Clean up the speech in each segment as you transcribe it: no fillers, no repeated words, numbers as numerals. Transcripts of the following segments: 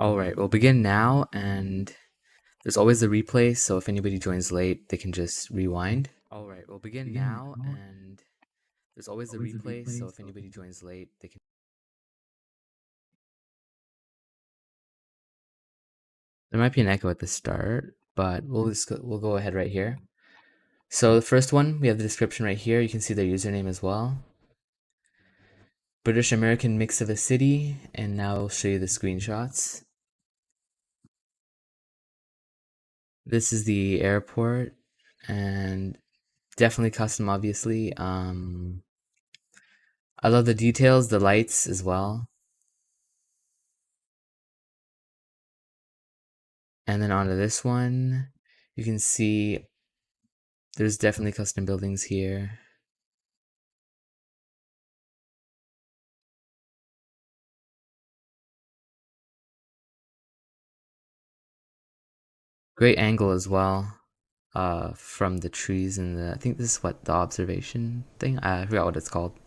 Alright, we'll begin now, and there's always the replay, so if anybody joins late, they can just rewind. Alright, we'll begin now, and there's always the replay, so if anybody joins late, they can... There might be an echo at the start, but we'll go ahead right here. So the first one, we have the description right here. You can see their username as well. British American mix of a city, and now I'll show you the screenshots. This is the airport, and definitely custom, obviously. I love the details, the lights as well. And then onto this one, you can see there's definitely custom buildings here. Great angle as well, from the trees and I think this is what the observation thing. I forgot what it's called.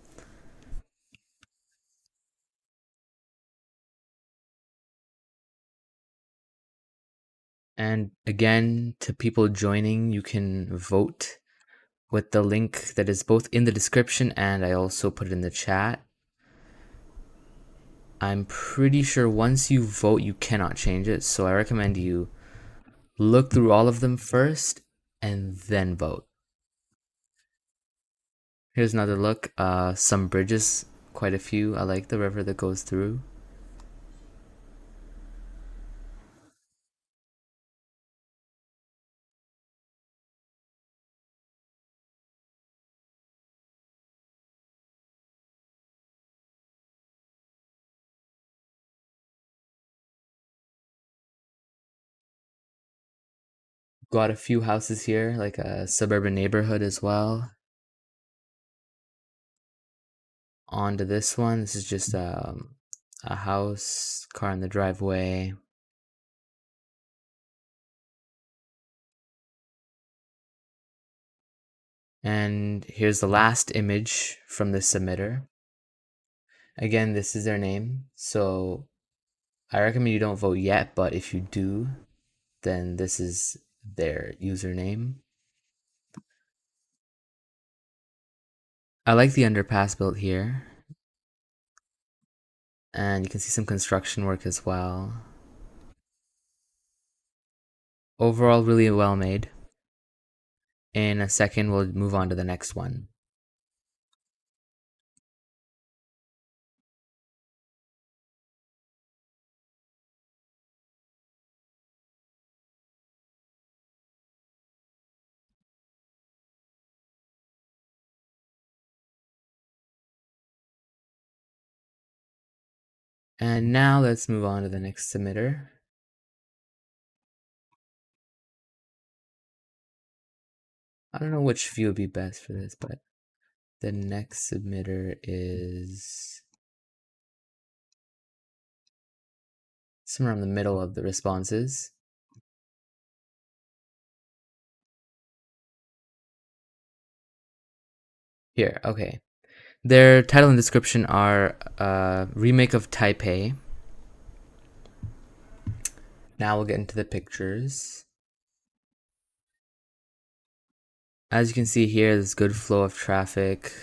And again, to people joining, you can vote with the link that is both in the description and I also put it in the chat. I'm pretty sure once you vote, you cannot change it. So I recommend you look through all of them first and then vote. Here's another look. Some bridges, quite a few. I like the river that goes through. Got a few houses here, like a suburban neighborhood as well. On to this one. This is just a house, car in the driveway. And here's the last image from the submitter. Again, this is their name, so I recommend you don't vote yet, but if you do, then this is their username. I like the underpass built here. And you can see some construction work as well. Overall, really well made. In a second, we'll move on to the next one. And now let's move on to the next submitter. I don't know which view would be best for this, but the next submitter is somewhere in the middle of the responses. Here, okay. Their title and description are remake of Taipei. Now we'll get into the pictures. As you can see here, there's good flow of traffic.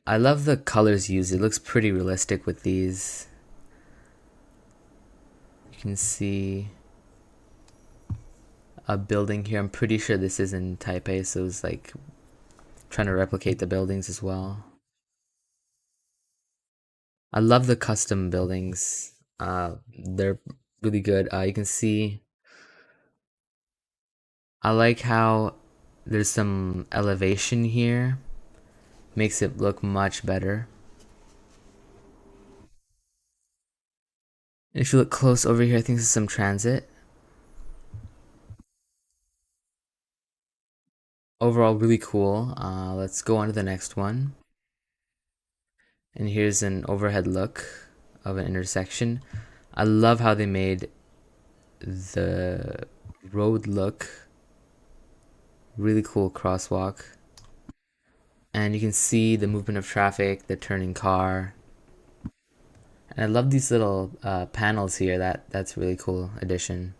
I love the colors used. It looks pretty realistic with these. You can see a building here. I'm pretty sure this is in Taipei, so it's like trying to replicate the buildings as well. I love the custom buildings. They're really good. You can see I like how there's some elevation here. Makes it look much better. If you look close over here, I think this is some transit. Overall, really cool. Let's go on to the next one. And here's an overhead look of an intersection. I love how they made the road look really cool crosswalk. And you can see the movement of traffic, the turning car. And I love these little panels here. That's really cool addition.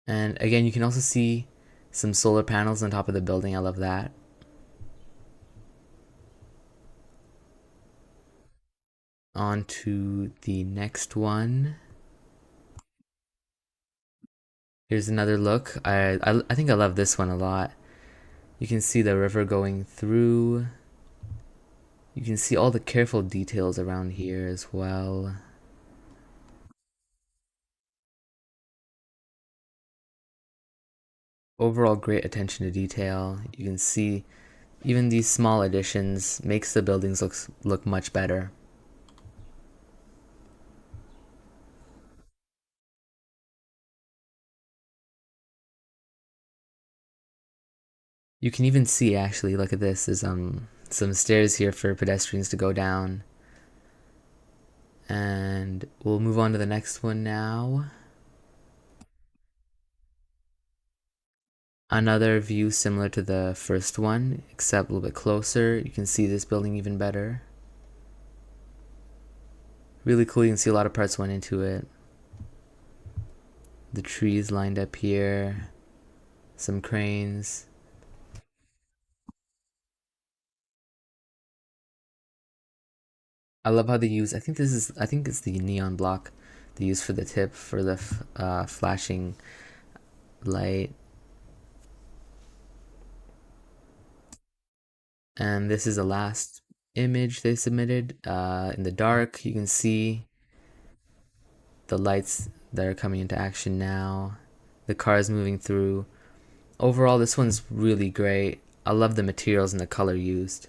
And again, you can also see some solar panels on top of the building. I love that. On to the next one. Here's another look. I think I love this one a lot. You can see the river going through. You can see all the careful details around here as well. Overall, great attention to detail. You can see even these small additions makes the buildings look much better. You can even see, actually, look at this. There's some stairs here for pedestrians to go down. And we'll move on to the next one now. Another view similar to the first one, except a little bit closer. You can see this building even better. Really cool. You can see a lot of parts went into it. The trees lined up here. Some cranes. I love how they use, I think it's the neon block they use for the tip for the flashing light. And this is the last image they submitted. In the dark, you can see the lights that are coming into action now. The cars moving through. Overall, this one's really great. I love the materials and the color used.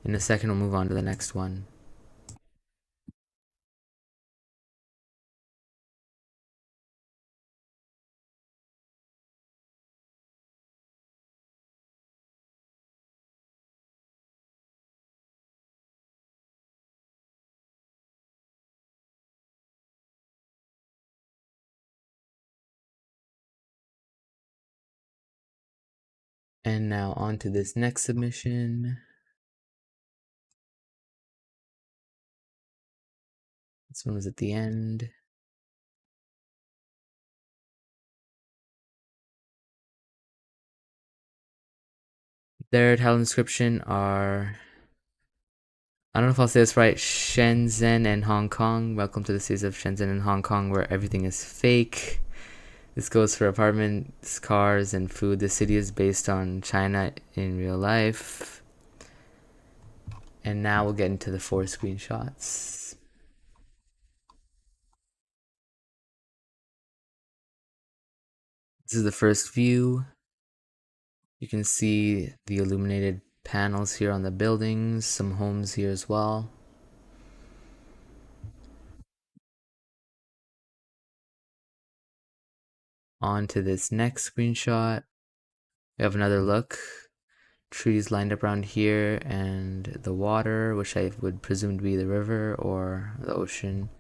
In a second, we'll move on to the next one. And now on to this next submission. This one was at the end. Their title and description are, I don't know if I'll say this right, Shenzhen and Hong Kong. Welcome to the cities of Shenzhen and Hong Kong where everything is fake. This goes for apartments, cars, and food. The city is based on China in real life. And now we'll get into the 4 screenshots. This is the first view. You can see the illuminated panels here on the buildings, some homes here as well. On to this next screenshot. We have another look. Trees lined up around here and the water, which I would presume to be the river or the ocean.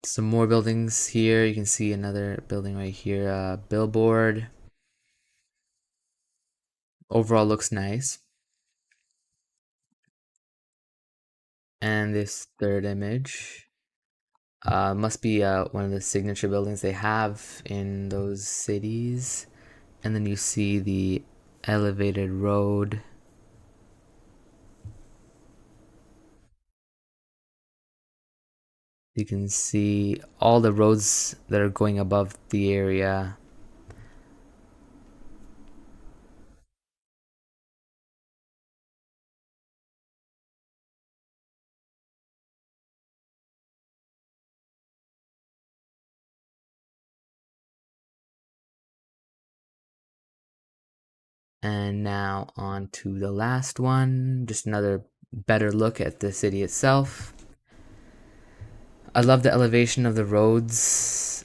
Some more buildings here. You can see another building right here, billboard. Overall looks nice. And this third image must be one of the signature buildings they have in those cities. And then you see the elevated road. You can see all the roads that are going above the area. And now on to the last one, just another better look at the city itself. I love the elevation of the roads.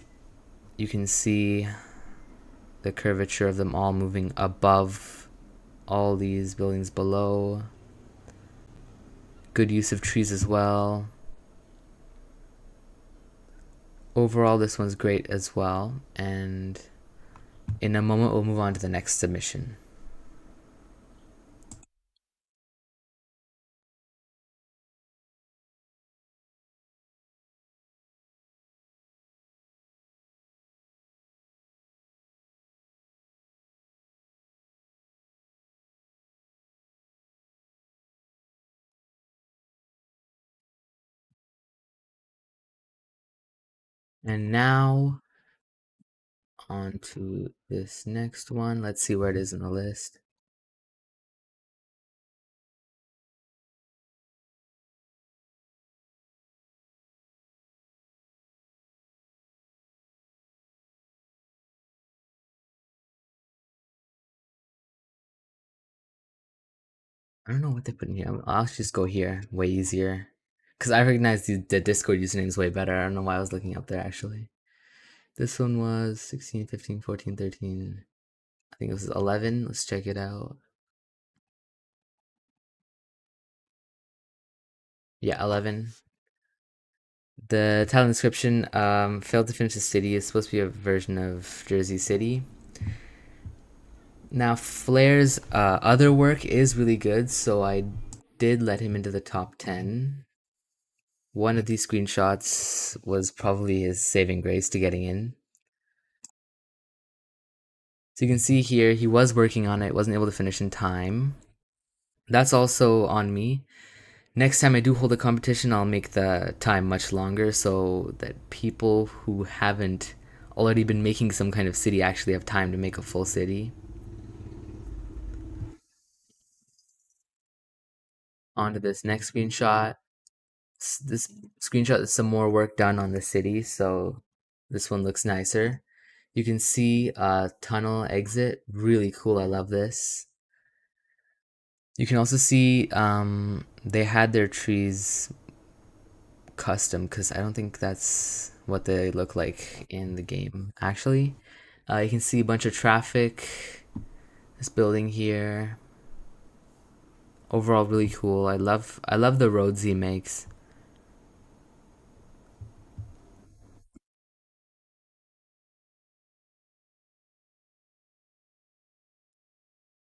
You can see the curvature of them all moving above all these buildings below. Good use of trees as well. Overall, this one's great as well. And in a moment, we'll move on to the next submission. And now on to this next one. Let's see where it is in the list. I don't know what they put in here. I'll just go here. Way easier. Because I recognize the Discord usernames way better. I don't know why I was looking up there actually. This one was 16, 15, 14, 13. I think it was 11. Let's check it out. Yeah, 11. The title description, failed to finish the city, is supposed to be a version of Jersey City. Now, Flair's other work is really good, so I did let him into the top 10. One of these screenshots was probably his saving grace to getting in. So you can see here, he was working on it, wasn't able to finish in time. That's also on me. Next time I do hold a competition, I'll make the time much longer so that people who haven't already been making some kind of city actually have time to make a full city. On to this next screenshot. This screenshot is some more work done on the city, so this one looks nicer. You can see a tunnel exit, really cool. I love this. You can also see they had their trees custom because I don't think that's what they look like in the game actually. You can see a bunch of traffic. This building here. Overall, really cool. I love the roads he makes.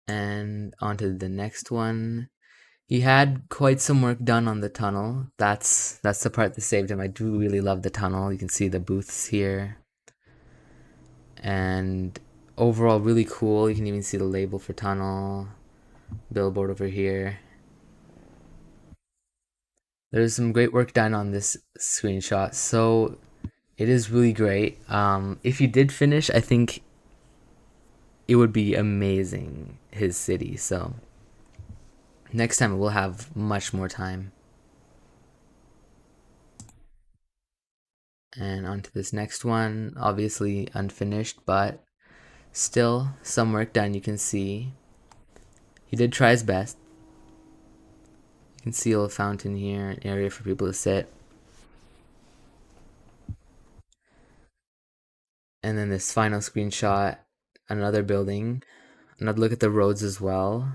And on to the next one. He had quite some work done on the tunnel. That's the part that saved him. I do really love the tunnel. You can see the booths here. And overall really cool. You can even see the label for tunnel, billboard over here. There's some great work done on this screenshot, so it is really great. If you did finish, I think it would be amazing, his city. So next time we'll have much more time. And on to this next one, obviously unfinished, but still some work done. You can see he did try his best. You can see a little fountain here, an area for people to sit. And then this final screenshot, another building. Another look at the roads as well.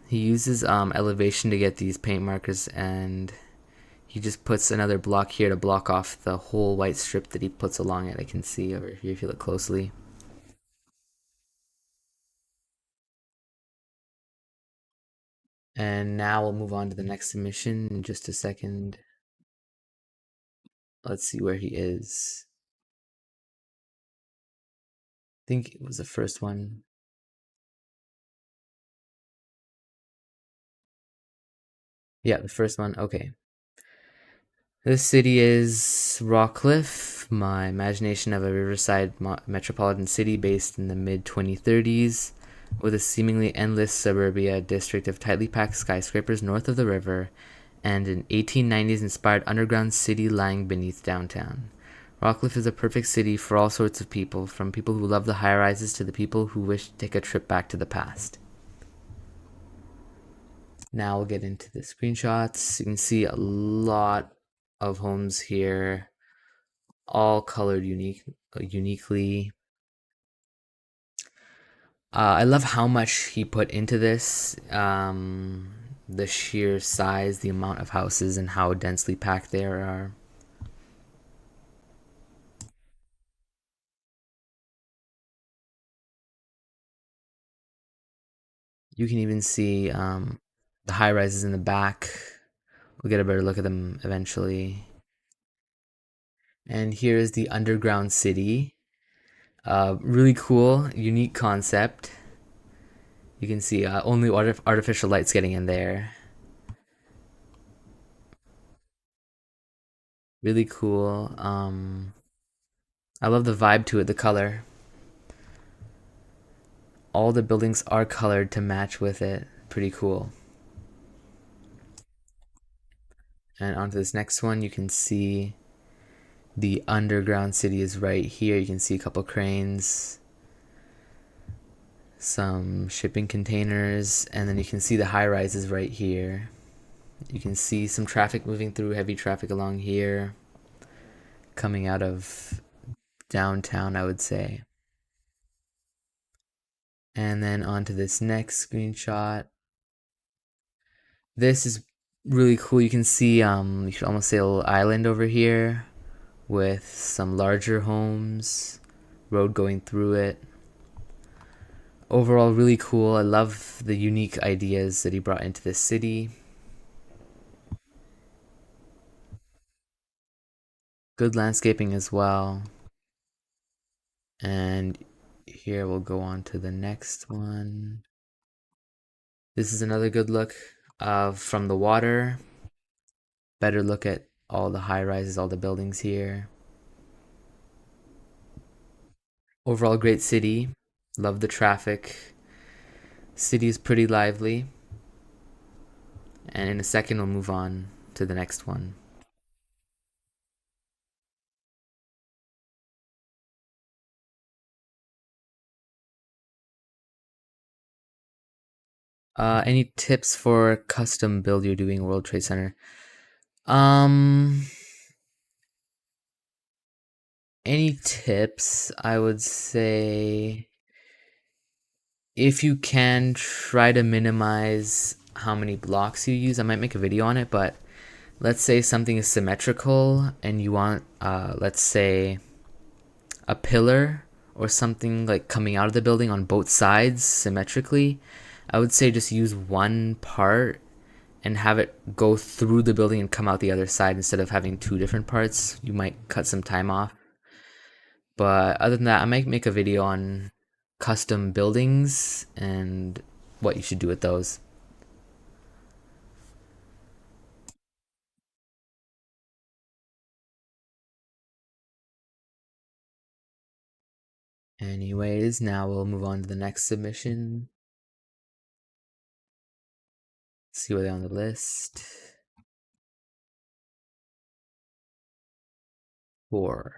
He uses elevation to get these paint markers, and he just puts another block here to block off the whole white strip that he puts along it. I can see over here if you look closely. And now we'll move on to the next submission in just a second. Let's see where he is. I think it was the first one. Yeah, the first one. Okay. This city is Rockcliffe, my imagination of a riverside metropolitan city based in the mid 2030s, with a seemingly endless suburbia district of tightly packed skyscrapers north of the river, and an 1890s inspired underground city lying beneath downtown. Rockcliffe is a perfect city for all sorts of people, from people who love the high rises to the people who wish to take a trip back to the past. Now we'll get into the screenshots. You can see a lot of homes here, all colored uniquely. I love how much he put into this. The sheer size, the amount of houses, and how densely packed they are. You can even see the high rises in the back. We'll get a better look at them eventually. And here is the underground city. Really cool, unique concept. You can see only artificial lights getting in there. Really cool. I love the vibe to it, the color. All the buildings are colored to match with it. Pretty cool. And onto this next one, you can see the underground city is right here. You can see a couple cranes, some shipping containers, and then you can see the high rises right here. You can see some traffic moving through, heavy traffic along here, coming out of downtown, I would say. And then onto this next screenshot. This is really cool. You can see, you could almost say a little island over here with some larger homes, road going through it. Overall, really cool. I love the unique ideas that he brought into this city. Good landscaping as well. And here we'll go on to the next one. This is another good look from the water. Better look at all the high rises, all the buildings here. Overall, great city. Love the traffic. City is pretty lively. And in a second, we'll move on to the next one. Any tips for custom build you're doing World Trade Center? Um, any tips? I would say if you can try to minimize how many blocks you use. I might make a video on it, but let's say something is symmetrical and you want, let's say, a pillar or something like coming out of the building on both sides symmetrically. I would say just use one part and have it go through the building and come out the other side instead of having two different parts. You might cut some time off. But other than that, I might make a video on custom buildings and what you should do with those. Anyways, now we'll move on to the next submission. See where they're on the list. 4.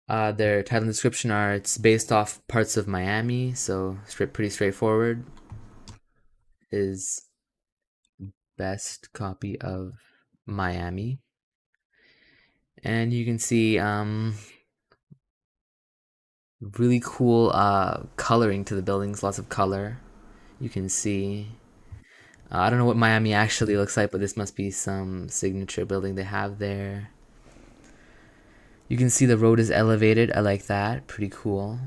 Their title and description are it's based off parts of Miami, so pretty straightforward. Is best copy of Miami. And you can see really cool coloring to the buildings, lots of color. You can see I don't know what Miami actually looks like, but this must be some signature building they have there. You can see the road is elevated. I like that. Pretty cool.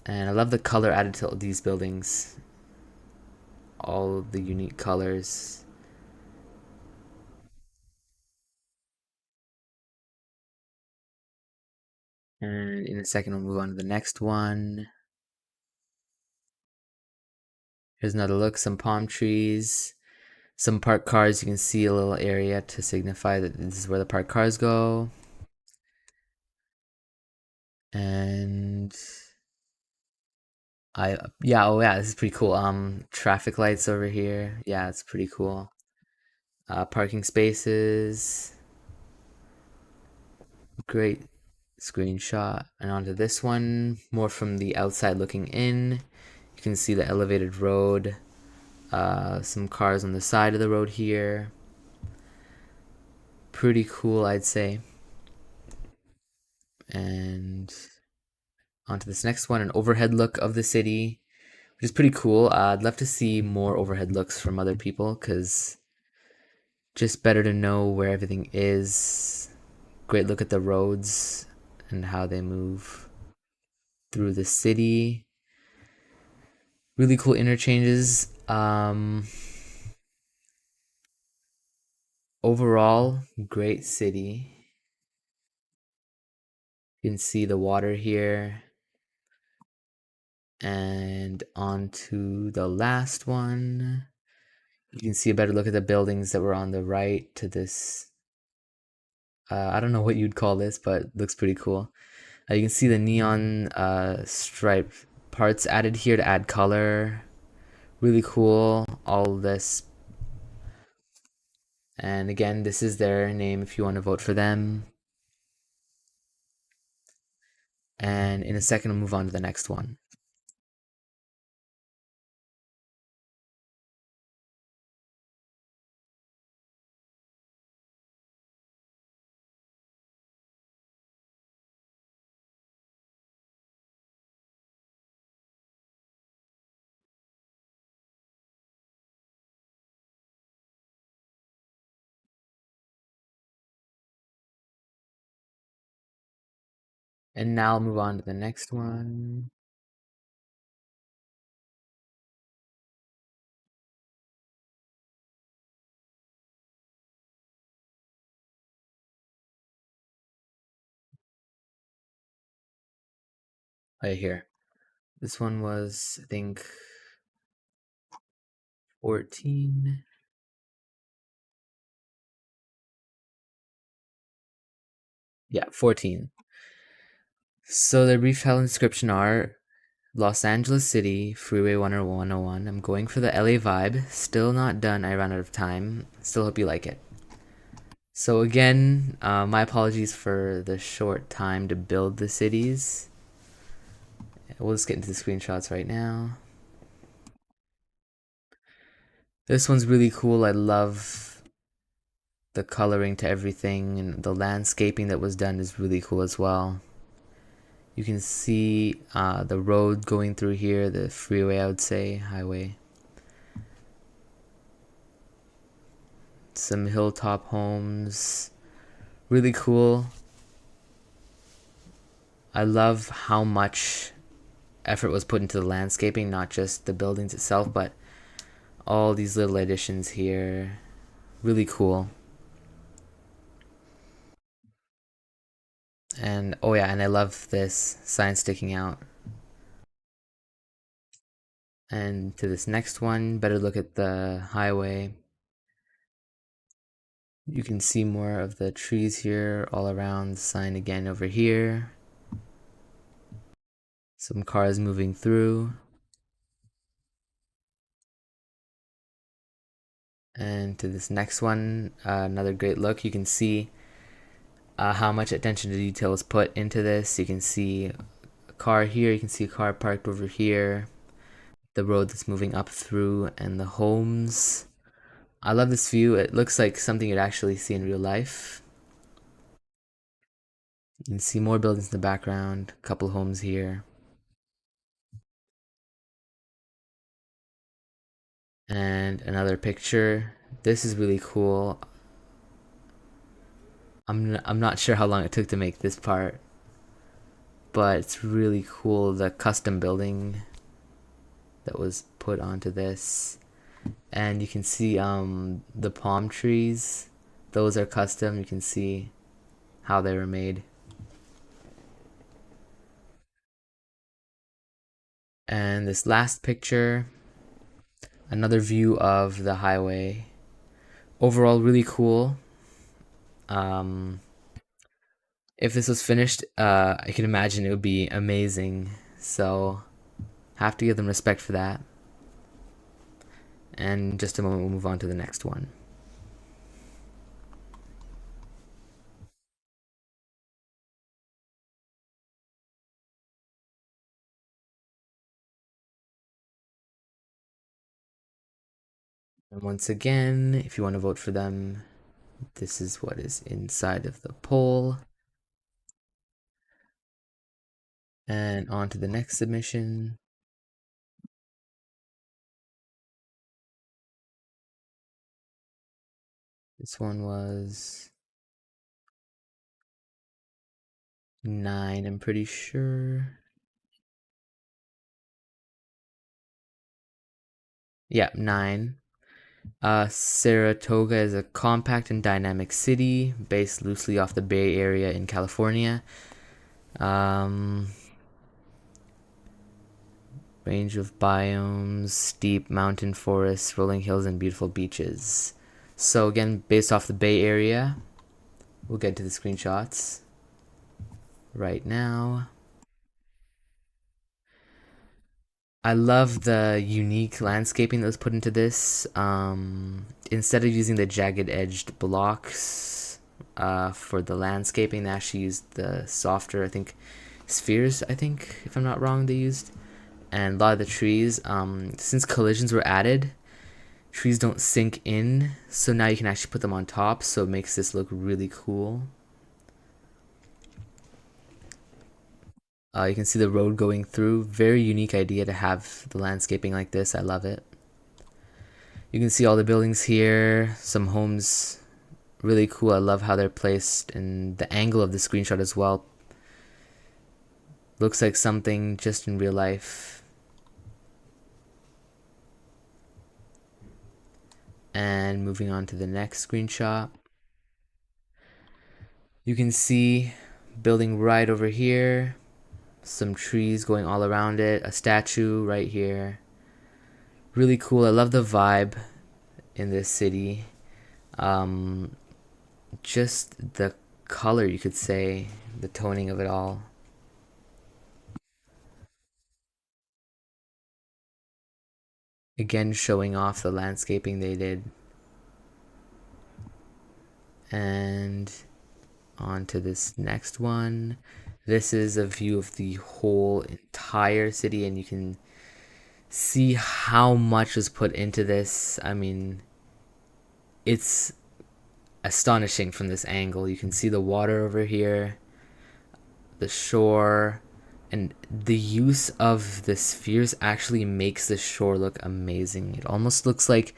And I love the color added to these buildings. All the unique colors. And in a second, we'll move on to the next one. Here's another look. Some palm trees. Some parked cars. You can see a little area to signify that this is where the parked cars go. And this is pretty cool. Traffic lights over here. Yeah, it's pretty cool. Parking spaces. Great screenshot. And onto this one, more from the outside looking in. You can see the elevated road. Some cars on the side of the road here. Pretty cool, I'd say. And onto this next one, an overhead look of the city, which is pretty cool. I'd love to see more overhead looks from other people because just better to know where everything is. Great look at the roads and how they move through the city. Really cool interchanges. Overall, great city. You can see the water here. And on to the last one. You can see a better look at the buildings that were on the right to this. I don't know what you'd call this, but it looks pretty cool. You can see the neon stripe parts added here to add color. Really cool. All this. And again, this is their name if you want to vote for them. And in a second, we'll move on to the next one. And now I'll move on to the next one. Right here. This one was, I think, 14. Yeah, 14. So the brief hell inscription are Los Angeles City, Freeway 101. I'm going for the LA vibe. Still not done. I ran out of time. Still hope you like it. So again, my apologies for the short time to build the cities. We'll just get into the screenshots right now. This one's really cool. I love the coloring to everything, and the landscaping that was done is really cool as well. You can see the road going through here, the freeway, I would say, highway. Some hilltop homes. Really cool. I love how much effort was put into the landscaping, not just the buildings itself, but all these little additions here. Really cool. And oh yeah, and I love this sign sticking out. And to this next one, better look at the highway. You can see more of the trees here all around the sign again over here. Some cars moving through. And to this next one, another great look. You can see how much attention to detail is put into this. You can see a car here. You can see a car parked over here. The road that's moving up through and the homes. I love this view. It looks like something you'd actually see in real life. You can see more buildings in the background, a couple homes here. And another picture. This is really cool. I'm not sure how long it took to make this part, but it's really cool, the custom building that was put onto this. And you can see the palm trees. Those are custom. You can see how they were made. And this last picture, another view of the highway. Overall, really cool. If this was finished, I can imagine it would be amazing. So, have to give them respect for that. And in just a moment, we'll move on to the next one. And once again, if you want to vote for them, this is what is inside of the poll. And on to the next submission. This one was 9, I'm pretty sure. Yeah, 9. Saratoga is a compact and dynamic city based loosely off the Bay Area in California. Range of biomes, steep mountain forests, rolling hills, and beautiful beaches. So again, based off the Bay Area, we'll get to the screenshots right now. I love the unique landscaping that was put into this. Instead of using the jagged edged blocks for the landscaping, they actually used the softer, I think, spheres, I think, if I'm not wrong, they used. And a lot of the trees, since collisions were added, trees don't sink in, so now you can actually put them on top, so it makes this look really cool. You can see the road going through. Very unique idea to have the landscaping like this. I love it. You can see all the buildings here, some homes. Really cool. I love how they're placed, and the angle of the screenshot as well. Looks like something just in real life. And moving on to the next screenshot. You can see building right over here. Some trees going all around it. A statue right here. Really cool. I love the vibe in this city. Just the color, you could say, the toning of it all. Again, showing off the landscaping they did. And on to this next one. This is a view of the whole entire city, and you can see how much was put into this. I mean, it's astonishing from this angle. You can see the water over here, the shore, and the use of the spheres actually makes the shore look amazing. It almost looks like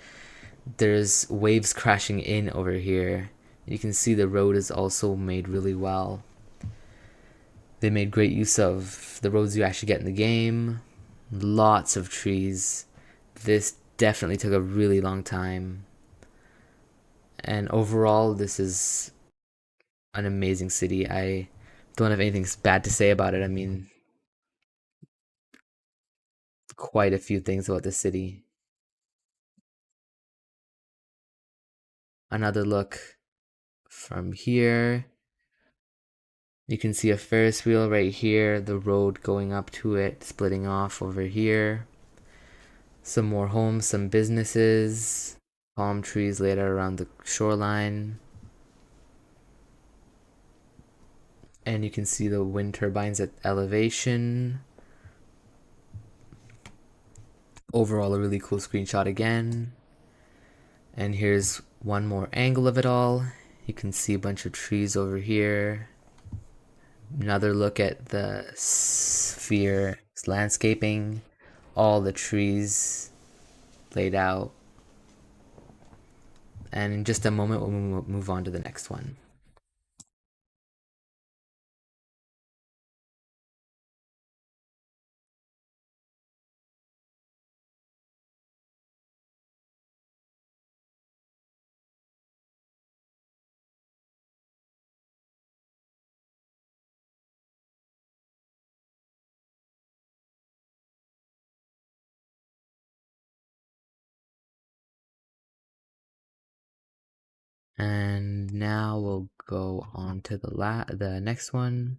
there's waves crashing in over here. You can see the road is also made really well. They made great use of the roads you actually get in the game. Lots of trees. This definitely took a really long time. And overall, this is an amazing city. I don't have anything bad to say about it. I mean, quite a few things about the city. Another look from here. You can see a Ferris wheel right here, the road going up to it, splitting off over here. Some more homes, some businesses, palm trees laid out around the shoreline. And you can see the wind turbines at elevation. Overall, a really cool screenshot again. And here's one more angle of it all. You can see a bunch of trees over here. Another look at the sphere landscaping, all the trees laid out. And in just a moment, we'll move on to the next one. And now we'll go on to the next one.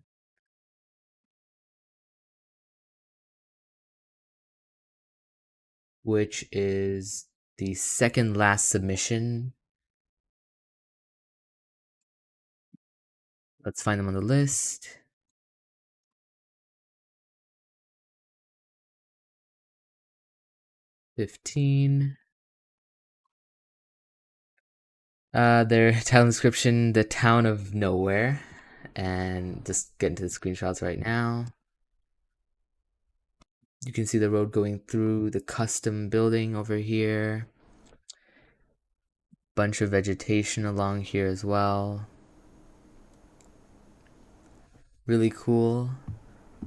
Which is the second last submission. Let's find them on the list. $15. Their title description, the town of nowhere. And just get into the screenshots right now. You can see the road going through the custom building over here. Bunch of vegetation along here as well. Really cool.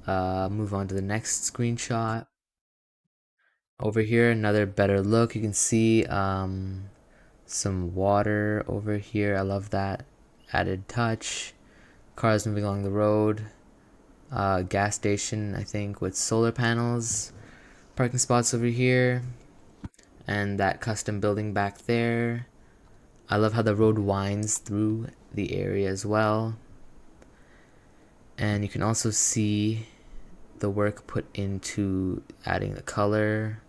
Move on to the next screenshot. Over here, another better look. You can see some water over here. I love that added touch. Cars moving along the road. Gas station, I think, with solar panels. parking spots over here, and that custom building back there. I love how the road winds through the area as well. And you can also see the work put into adding the color.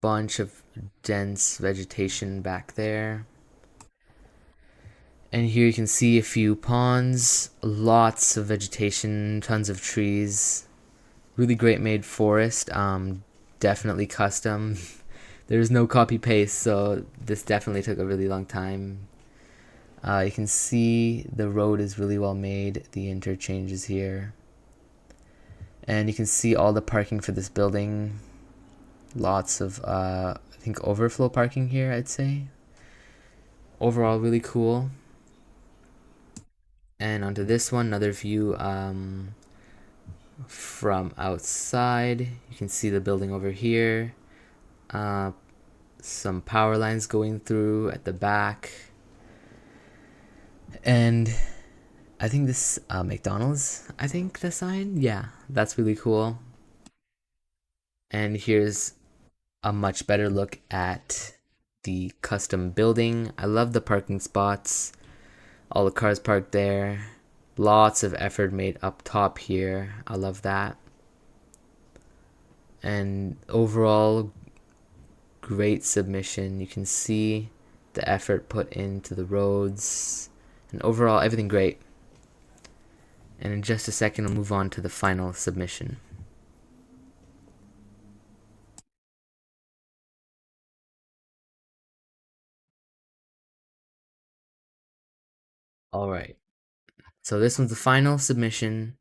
Bunch of dense vegetation back there. And here you can see a few ponds, lots of vegetation, tons of trees. Really great made forest, definitely custom. There's no copy paste, so this definitely took a really long time. You can see the road is really well made, the interchanges here. And you can see all the parking for this building. Lots of, I think, overflow parking here, I'd say. Overall, really cool. And onto this one, another view from outside. You can see the building over here. Some power lines going through at the back. And I think this McDonald's, I think the sign. Yeah, that's really cool. And here's a much better look at the custom building. I love the parking spots. All the cars parked there. Lots of effort made up top here. I love that. And overall, great submission. You can see the effort put into the roads. And overall, everything great. And in just a second, I'll move on to the final submission. All right. So this one's the final submission.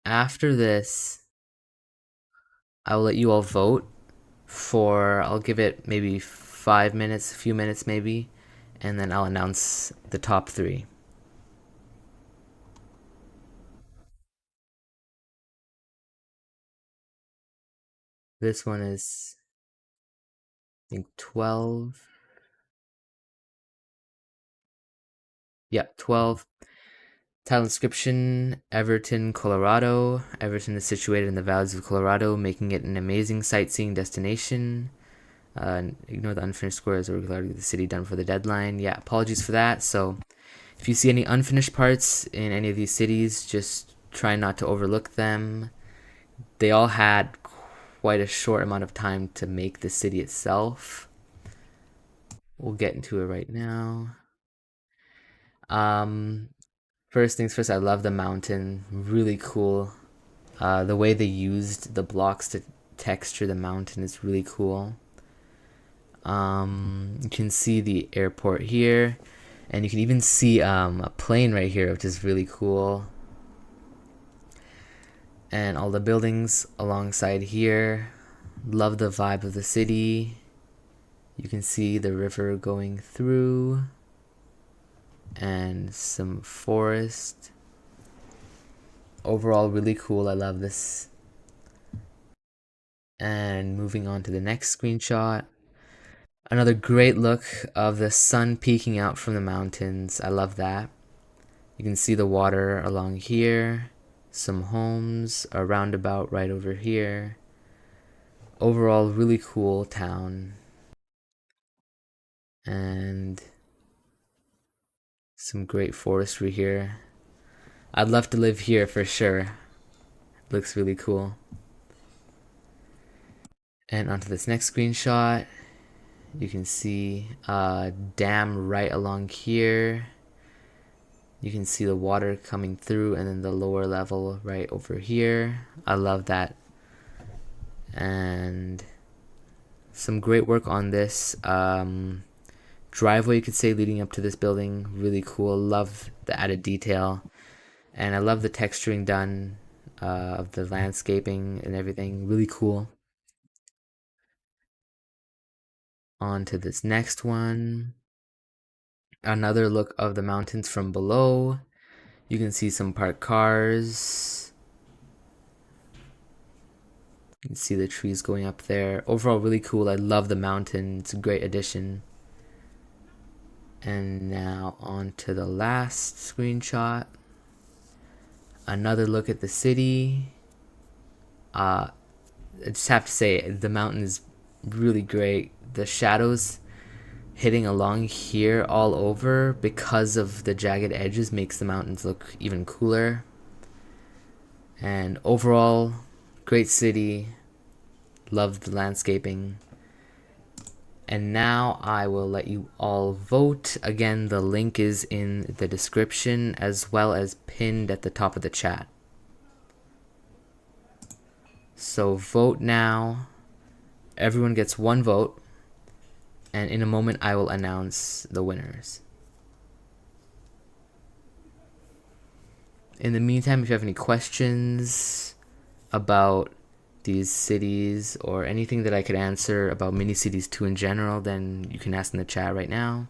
After this, I will let you all vote for, I'll give it maybe 5 minutes, a few minutes maybe, and then I'll announce the top 3. This one is, I think, 12. Yeah, 12. Title inscription, Everton, Colorado. Everton is situated in the valleys of Colorado, making it an amazing sightseeing destination. Ignore the unfinished squares or regarding the city done for the deadline. Yeah, apologies for that. So if you see any unfinished parts in any of these cities, just try not to overlook them. They all had quite a short amount of time to make the city itself. We'll get into it right now. First things first, I love the mountain. Really cool. The way they used the blocks to texture the mountain is really cool. You can see the airport here, and you can even see a plane right here, which is really cool. And all the buildings alongside here. Love the vibe of the city. You can see the river going through and some forest. Overall, really cool. I love this. And moving on to the next screenshot. Another great look of the sun peeking out from the mountains. I love that. You can see the water along here. Some homes, a roundabout right over here. Overall, really cool town. And some great forestry here. I'd love to live here for sure. Looks really cool. And onto this next screenshot. You can see a dam right along here. You can see the water coming through, and then the lower level right over here. I love that. And some great work on this driveway, you could say, leading up to this building. Really cool. Love the added detail. And I love the texturing done of the landscaping and everything. Really cool. On to this next one. Another look of the mountains from below. You can see some parked cars. You can see the trees going up there. Overall, really cool. I love the mountain. It's a great addition. And now on to the last screenshot. another look at the city. I just have to say the mountain is really great. The shadows hitting along here all over because of the jagged edges makes the mountains look even cooler. And overall, great city. Loved the landscaping. And now I will let you all vote. Again, the link is in the description as well as pinned at the top of the chat. So vote now. Everyone gets one vote. And in a moment, I will announce the winners. In the meantime, if you have any questions about these cities or anything that I could answer about Mini Cities 2 in general, then you can ask in the chat right now.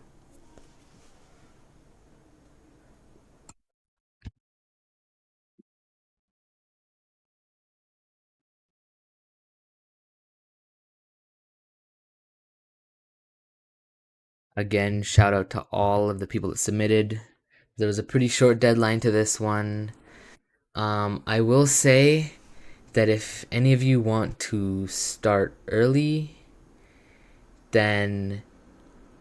Again, shout out to all of the people that submitted. There was a pretty short deadline to this one. I will say that if any of you want to start early, then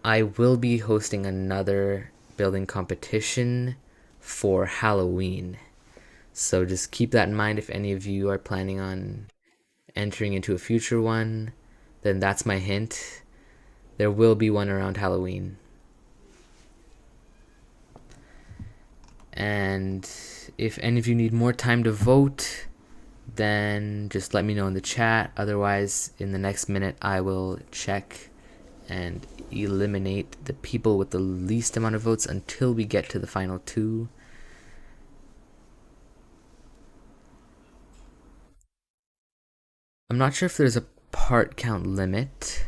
I will be hosting another building competition for Halloween. So just keep that in mind if any of you are planning on entering into a future one, then that's my hint. There will be one around Halloween. And if any of you need more time to vote, then just let me know in the chat. Otherwise, in the next minute, I will check and eliminate the people with the least amount of votes until we get to the final two. I'm not sure if there's a part count limit,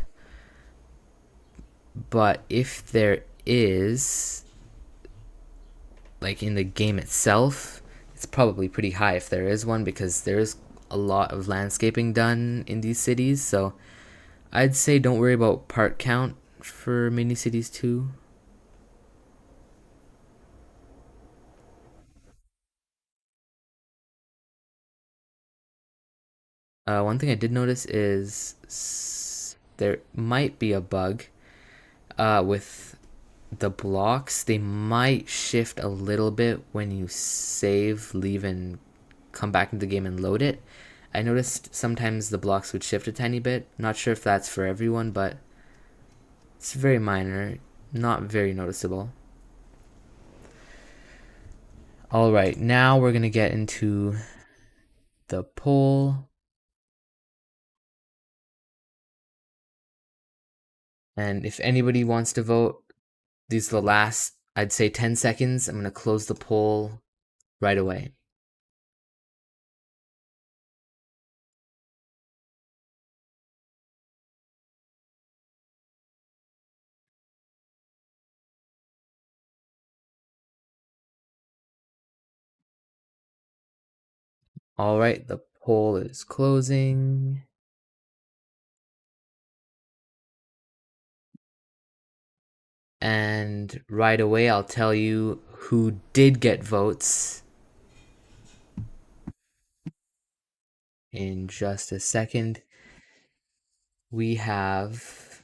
but if there is, like in the game itself, it's probably pretty high if there is one, because there's a lot of landscaping done in these cities. So I'd say don't worry about part count for Mini Cities 2. One thing I did notice is there might be a bug with the blocks. They might shift a little bit when you save, leave, and come back into the game and load it. I noticed sometimes the blocks would shift a tiny bit. Not sure if that's for everyone, but it's very minor, not very noticeable. All right, now we're gonna get into the poll. And if anybody wants to vote, these are the last, I'd say 10 seconds. I'm gonna close the poll right away. All right, the poll is closing. And right away, I'll tell you who did get votes in just a second. We have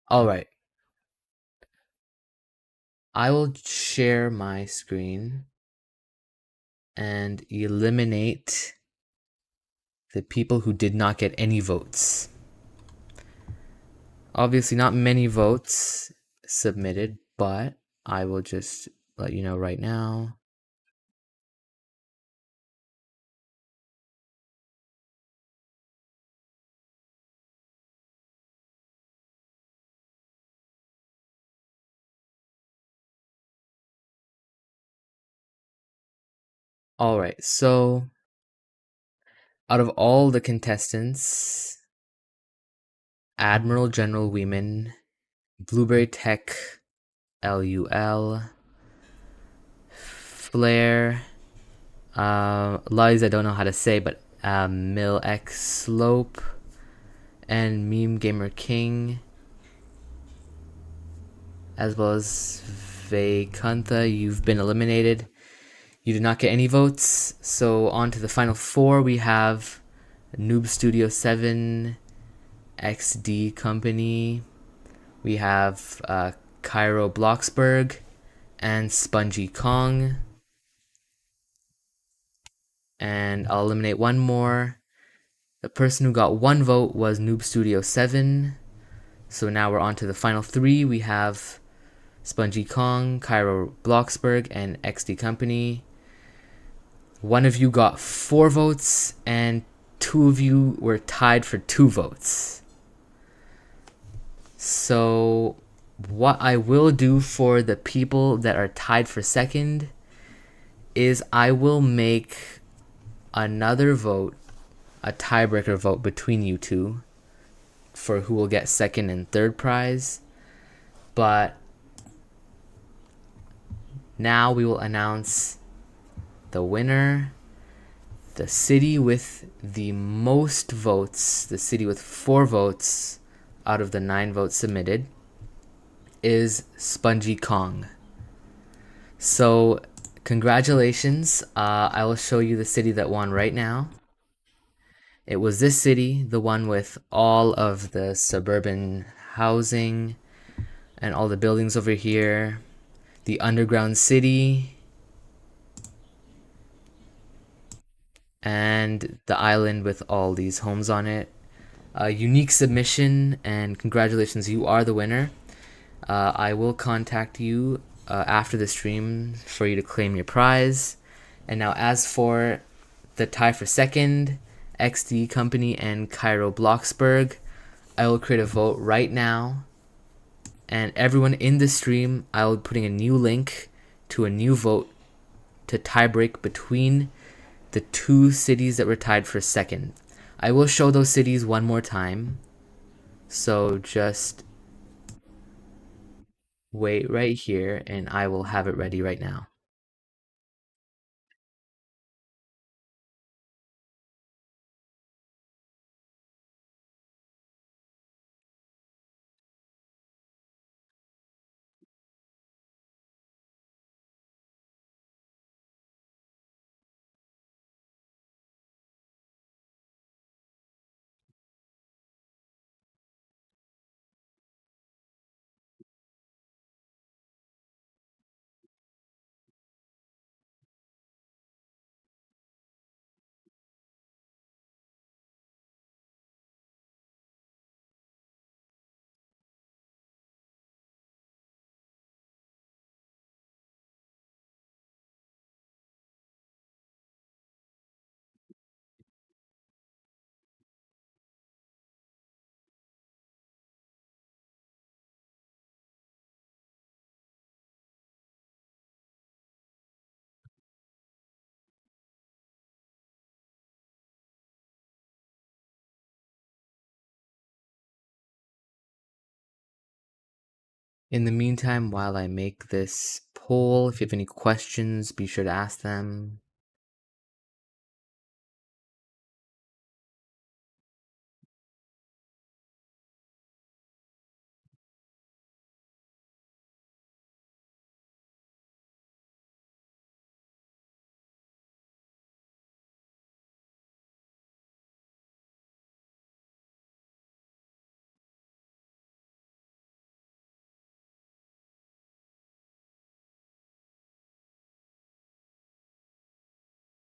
all right. I will share my screen and eliminate the people who did not get any votes. Obviously, not many votes submitted, but I will just let you know right now. All right, so out of all the contestants, Admiral General Weeman, Blueberry Tech LUL, Flare, a lot of these I don't know how to say, but Mill X Slope, and Meme Gamer King, as well as Vekantha. You've been eliminated. You did not get any votes. So on to the final four. We have Noob Studio 7, XD Company. We have Cairo Bloxburg and Spongy Kong. And I'll eliminate one more. The person who got one vote was Noob Studio 7. So now we're on to the final three. We have Spongy Kong, Cairo Bloxburg, and XD Company. One of you got 4 votes, and 2 of you were tied for 2 votes. So what I will do for the people that are tied for second is I will make another vote, a tiebreaker vote between you two for who will get second and third prize. But now we will announce the winner. The city with the most votes, the city with 4 votes out of the 9 votes submitted, is Spongy Kong. So congratulations. I will show you the city that won right now. It was this city, the one with all of the suburban housing and all the buildings over here. The underground city. And the island with all these homes on it. A unique submission, and congratulations, you are the winner. I will contact you after the stream for you to claim your prize. And now as for the tie for second, XD Company and Cairo Bloxburg, I will create a vote right now. And everyone in the stream, I will be putting a new link to a new vote to tiebreak between the 2 cities that were tied for second. I will show those cities one more time. So just wait right here and I will have it ready right now. In the meantime, while I make this poll, if you have any questions, be sure to ask them.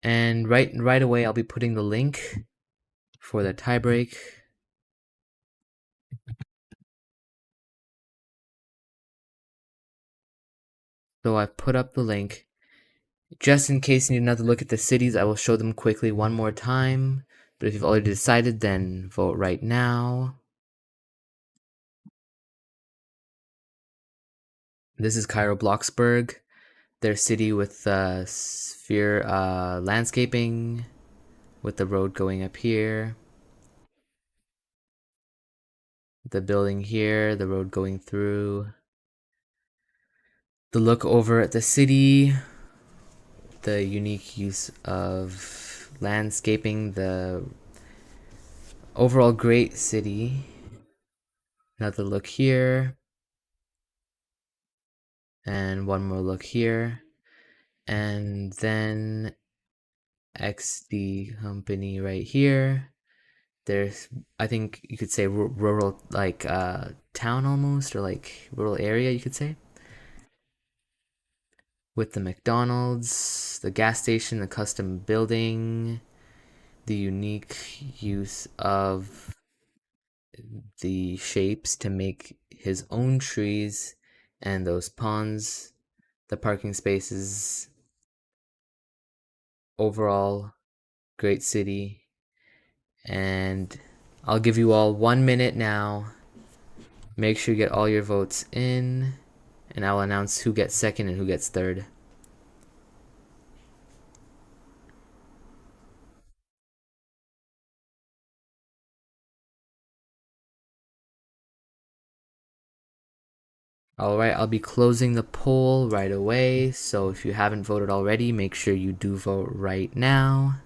And right away, I'll be putting the link for the tiebreak. So I put up the link. Just in case you need another look at the cities, I will show them quickly one more time. But if you've already decided, then vote right now. This is Cairo Bloxburg, their city with sphere landscaping, with the road going up here, the building here, the road going through, the look over at the city, the unique use of landscaping, the Overall, great city. Another look here. And one more look here. And then XD company right here. There's, I think you could say rural, like town almost, or like rural area, you could say. With the McDonald's, the gas station, the custom building, the unique use of the shapes to make his own trees and those ponds, the parking spaces, overall great city. And I'll give you all 1 minute now. Make sure you get all your votes in, and I'll announce who gets second and who gets third. Alright, I'll be closing the poll right away, so if you haven't voted already, make sure you do vote right now.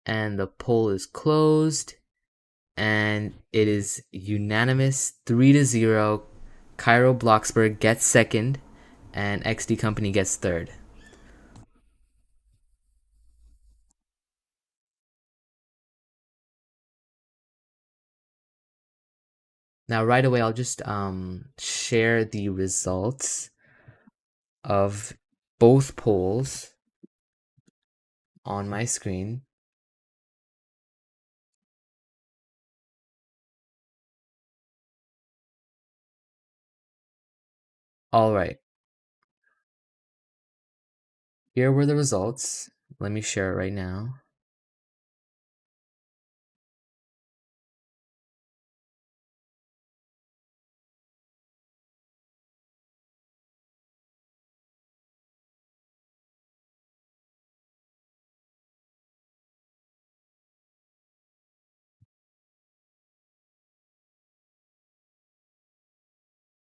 And the poll is closed, and it is unanimous 3-0. Cairo Bloxburg gets second, and XD Company gets third. Now, right away, I'll just share the results of both polls on my screen. All right, here were the results. Let me share it right now.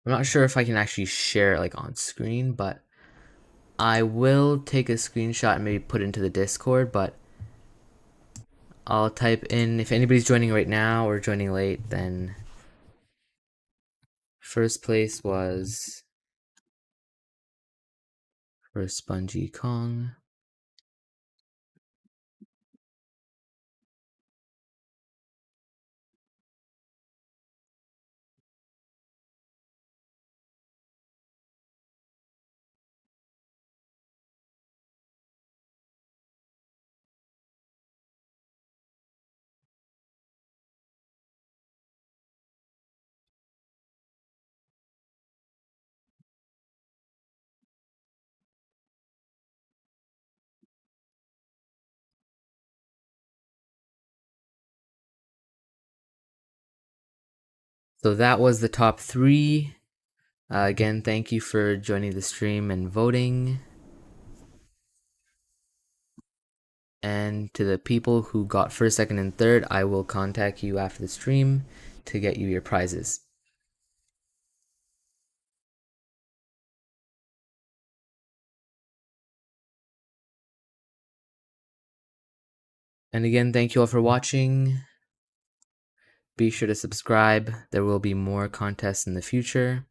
I'm not sure if I can actually share it like on screen, but I will take a screenshot and maybe put it into the Discord, but I'll type in, if anybody's joining right now or joining late, then first place was for Spongy Kong. So that was the top three. Again, thank you for joining the stream and voting. And to the people who got first, second, and third, I will contact you after the stream to get you your prizes. And again, thank you all for watching. Be sure to subscribe. There will be more contests in the future.